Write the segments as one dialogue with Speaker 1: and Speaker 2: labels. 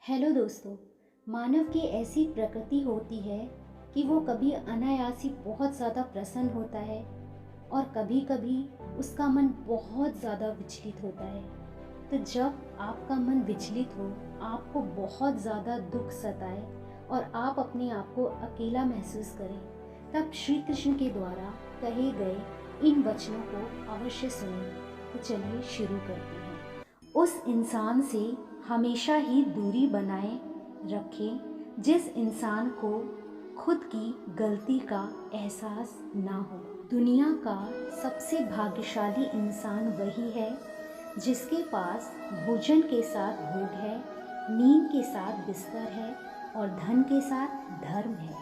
Speaker 1: Hello दोस्तों। मानव की ऐसी प्रकृति होती है कि वो कभी अनायास ही बहुत ज़्यादा प्रसन्न होता है और कभी कभी उसका मन बहुत ज़्यादा विचलित होता है। तो जब आपका मन विचलित हो, आपको बहुत ज़्यादा दुख सताए और आप अपने आप को अकेला महसूस करें, तब श्री कृष्ण के द्वारा कहे गए इन वचनों को अवश्य सुनें। तो चलिए शुरू करते हैं। उस इंसान से हमेशा ही दूरी बनाए रखें जिस इंसान को खुद की गलती का एहसास ना हो। दुनिया का सबसे भाग्यशाली इंसान वही है जिसके पास भोजन के साथ भोग है, नींद के साथ बिस्तर है और धन के साथ धर्म है।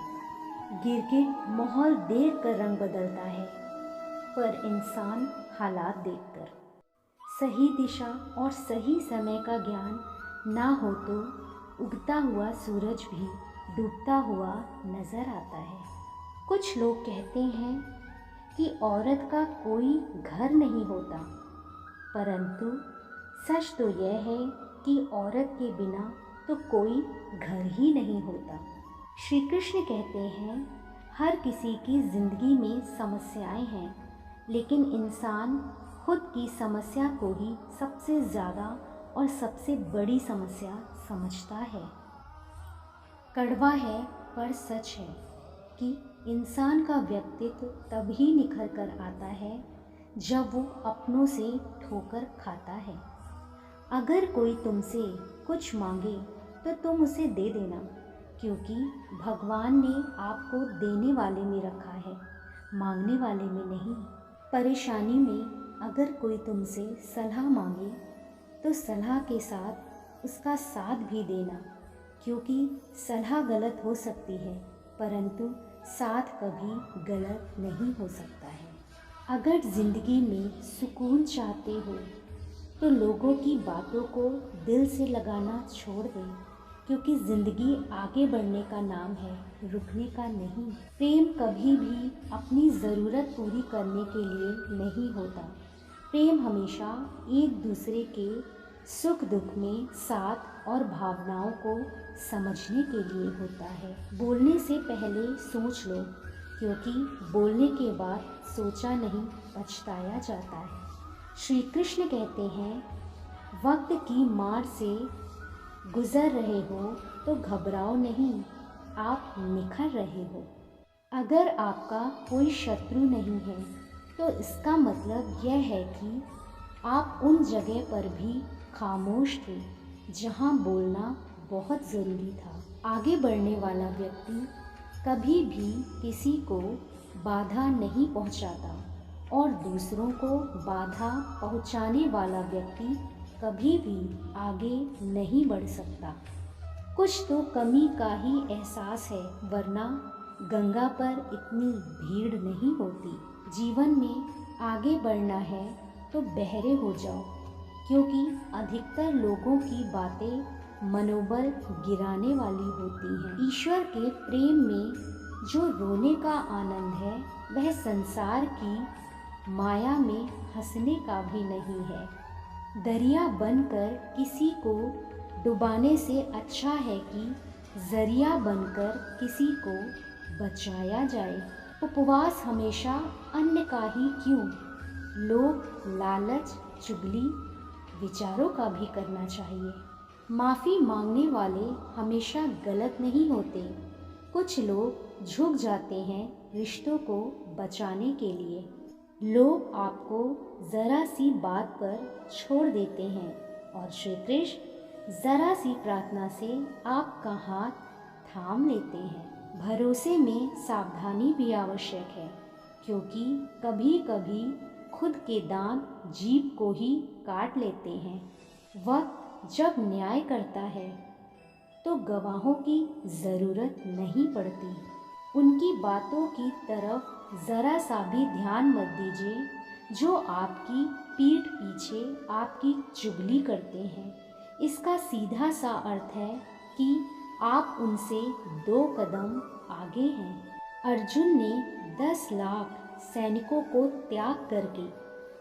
Speaker 1: गिरगिट माहौल देख कर रंग बदलता है, पर इंसान हालात देखकर। सही दिशा और सही समय का ज्ञान ना हो तो उगता हुआ सूरज भी डूबता हुआ नजर आता है। कुछ लोग कहते हैं कि औरत का कोई घर नहीं होता, परंतु सच तो यह है कि औरत के बिना तो कोई घर ही नहीं होता। श्री कृष्ण कहते हैं, हर किसी की जिंदगी में समस्याएं हैं, लेकिन इंसान खुद की समस्या को ही सबसे ज़्यादा और सबसे बड़ी समस्या समझता है। कड़वा है पर सच है कि इंसान का व्यक्तित्व तभी निखर कर आता है जब वो अपनों से ठोकर खाता है। अगर कोई तुमसे कुछ मांगे तो तुम उसे दे देना, क्योंकि भगवान ने आपको देने वाले में रखा है, मांगने वाले में नहीं। परेशानी में अगर कोई तुमसे सलाह मांगे तो सलाह के साथ उसका साथ भी देना, क्योंकि सलाह गलत हो सकती है परंतु साथ कभी गलत नहीं हो सकता है। अगर ज़िंदगी में सुकून चाहते हो तो लोगों की बातों को दिल से लगाना छोड़ दें, क्योंकि ज़िंदगी आगे बढ़ने का नाम है, रुकने का नहीं। प्रेम कभी भी अपनी ज़रूरत पूरी करने के लिए नहीं होता। प्रेम हमेशा एक दूसरे के सुख दुख में साथ और भावनाओं को समझने के लिए होता है। बोलने से पहले सोच लो, क्योंकि बोलने के बाद सोचा नहीं पछताया जाता है। श्री कृष्ण कहते हैं, वक्त की मार से गुजर रहे हो तो घबराओ नहीं, आप निखर रहे हो। अगर आपका कोई शत्रु नहीं है तो इसका मतलब यह है कि आप उन जगह पर भी खामोश थे जहां बोलना बहुत ज़रूरी था। आगे बढ़ने वाला व्यक्ति कभी भी किसी को बाधा नहीं पहुंचाता और दूसरों को बाधा पहुंचाने वाला व्यक्ति कभी भी आगे नहीं बढ़ सकता। कुछ तो कमी का ही एहसास है, वरना गंगा पर इतनी भीड़ नहीं होती। जीवन में आगे बढ़ना है तो बहरे हो जाओ, क्योंकि अधिकतर लोगों की बातें मनोबल गिराने वाली होती हैं। ईश्वर के प्रेम में जो रोने का आनंद है वह संसार की माया में हंसने का भी नहीं है। दरिया बनकर किसी को डुबाने से अच्छा है कि जरिया बनकर किसी को बचाया जाए। उपवास हमेशा अन्न का ही क्यों, लोभ लालच चुगली विचारों का भी करना चाहिए। माफ़ी मांगने वाले हमेशा गलत नहीं होते। कुछ लोग झुक जाते हैं रिश्तों को बचाने के लिए। लोग आपको ज़रा सी बात पर छोड़ देते हैं और श्री कृष्ण ज़रा सी प्रार्थना से आपका हाथ थाम लेते हैं। भरोसे में सावधानी भी आवश्यक है, क्योंकि कभी कभी खुद के दांत जीभ को ही काट लेते हैं। वक्त जब न्याय करता है तो गवाहों की ज़रूरत नहीं पड़ती। उनकी बातों की तरफ ज़रा सा भी ध्यान मत दीजिए जो आपकी पीठ पीछे आपकी चुगली करते हैं। इसका सीधा सा अर्थ है कि आप उनसे 2 कदम आगे हैं। अर्जुन ने 10 लाख सैनिकों को त्याग करके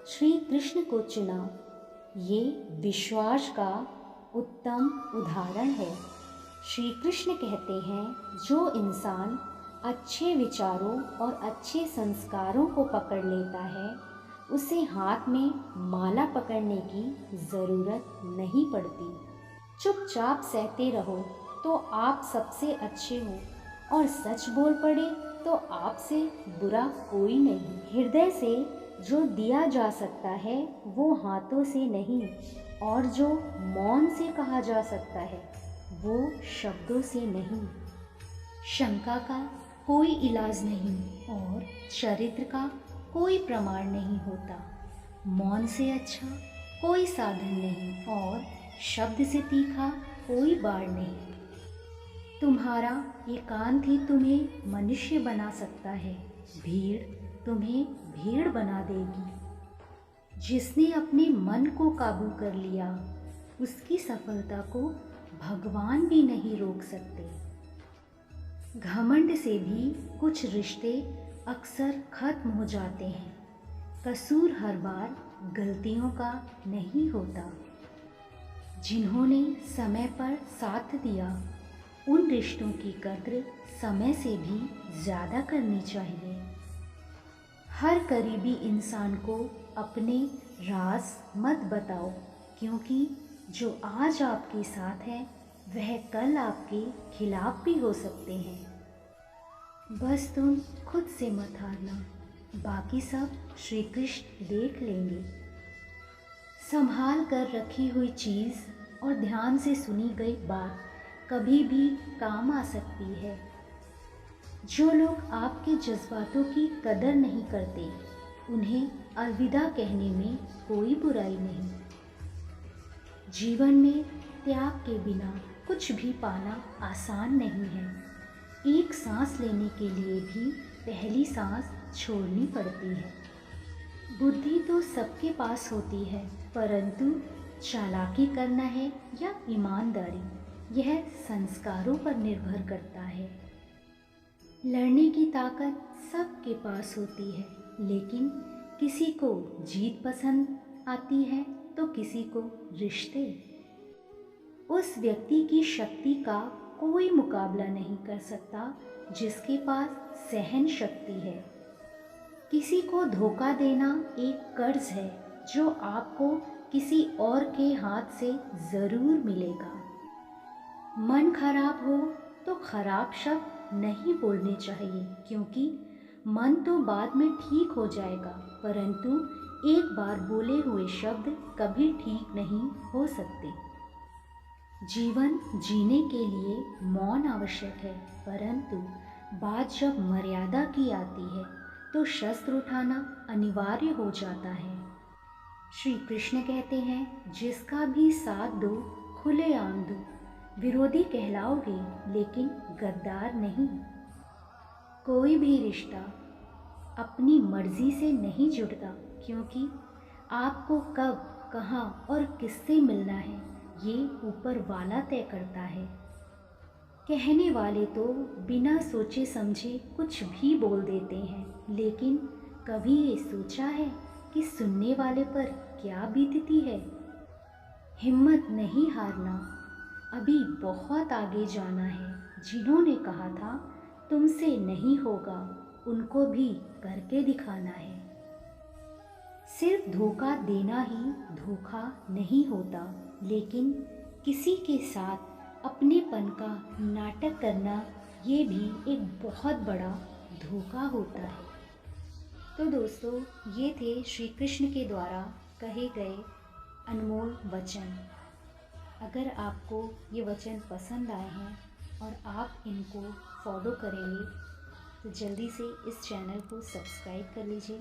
Speaker 1: श्री कृष्ण को चुना। ये विश्वास का उत्तम उदाहरण है। श्री कृष्ण कहते हैं, जो इंसान अच्छे विचारों और अच्छे संस्कारों को पकड़ लेता है, उसे हाथ में माला पकड़ने की ज़रूरत नहीं पड़ती। चुपचाप सहते रहो तो आप सबसे अच्छे हो, और सच बोल पड़े तो आपसे बुरा कोई नहीं। हृदय से जो दिया जा सकता है वो हाथों से नहीं, और जो मौन से कहा जा सकता है वो शब्दों से नहीं। शंका का कोई इलाज नहीं और चरित्र का कोई प्रमाण नहीं होता। मौन से अच्छा कोई साधन नहीं और शब्द से तीखा कोई बाढ़ नहीं। तुम्हारा एकांत ही तुम्हें मनुष्य बना सकता है, भीड़ तुम्हें भीड़ बना देगी। जिसने अपने मन को काबू कर लिया, उसकी सफलता को भगवान भी नहीं रोक सकते। घमंड से भी कुछ रिश्ते अक्सर खत्म हो जाते हैं। कसूर हर बार गलतियों का नहीं होता। जिन्होंने समय पर साथ दिया, उन रिश्तों की कद्र समय से भी ज़्यादा करनी चाहिए। हर करीबी इंसान को अपने राज मत बताओ, क्योंकि जो आज आपके साथ है वह कल आपके खिलाफ भी हो सकते हैं। बस तुम खुद से मत हारना, बाकी सब श्री कृष्ण देख लेंगे। संभाल कर रखी हुई चीज़ और ध्यान से सुनी गई बात कभी भी काम आ सकती है। जो लोग आपके जज्बातों की कदर नहीं करते, उन्हें अलविदा कहने में कोई बुराई नहीं। जीवन में त्याग के बिना कुछ भी पाना आसान नहीं है। एक सांस लेने के लिए भी पहली सांस छोड़नी पड़ती है। बुद्धि तो सबके पास होती है, परंतु चालाकी करना है या ईमानदारी, यह संस्कारों पर निर्भर करता है। लड़ने की ताकत सबके पास होती है, लेकिन किसी को जीत पसंद आती है तो किसी को रिश्ते। उस व्यक्ति की शक्ति का कोई मुकाबला नहीं कर सकता जिसके पास सहन शक्ति है। किसी को धोखा देना एक कर्ज है जो आपको किसी और के हाथ से ज़रूर मिलेगा। मन खराब हो तो खराब शब्द नहीं बोलने चाहिए, क्योंकि मन तो बाद में ठीक हो जाएगा, परंतु एक बार बोले हुए शब्द कभी ठीक नहीं हो सकते। जीवन जीने के लिए मौन आवश्यक है, परंतु बात जब मर्यादा की आती है तो शस्त्र उठाना अनिवार्य हो जाता है। श्री कृष्ण कहते हैं, जिसका भी साथ दो खुलेआम दो, विरोधी कहलाओगे लेकिन गद्दार नहीं। कोई भी रिश्ता अपनी मर्जी से नहीं जुड़ता, क्योंकि आपको कब, कहाँ और किससे मिलना है ये ऊपर वाला तय करता है। कहने वाले तो बिना सोचे समझे कुछ भी बोल देते हैं, लेकिन कभी ये सोचा है कि सुनने वाले पर क्या बीतती है। हिम्मत नहीं हारना, अभी बहुत आगे जाना है। जिन्होंने कहा था तुमसे नहीं होगा, उनको भी करके दिखाना है। सिर्फ धोखा देना ही धोखा नहीं होता, लेकिन किसी के साथ अपनेपन का नाटक करना ये भी एक बहुत बड़ा धोखा होता है। तो दोस्तों, ये थे श्री कृष्ण के द्वारा कहे गए अनमोल वचन। अगर आपको ये वचन पसंद आए हैं और आप इनको फॉलो करेंगे तो जल्दी से इस चैनल को सब्सक्राइब कर लीजिए,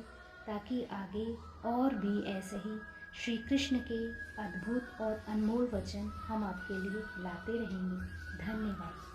Speaker 1: ताकि आगे और भी ऐसे ही श्री कृष्ण के अद्भुत और अनमोल वचन हम आपके लिए लाते रहेंगे। धन्यवाद।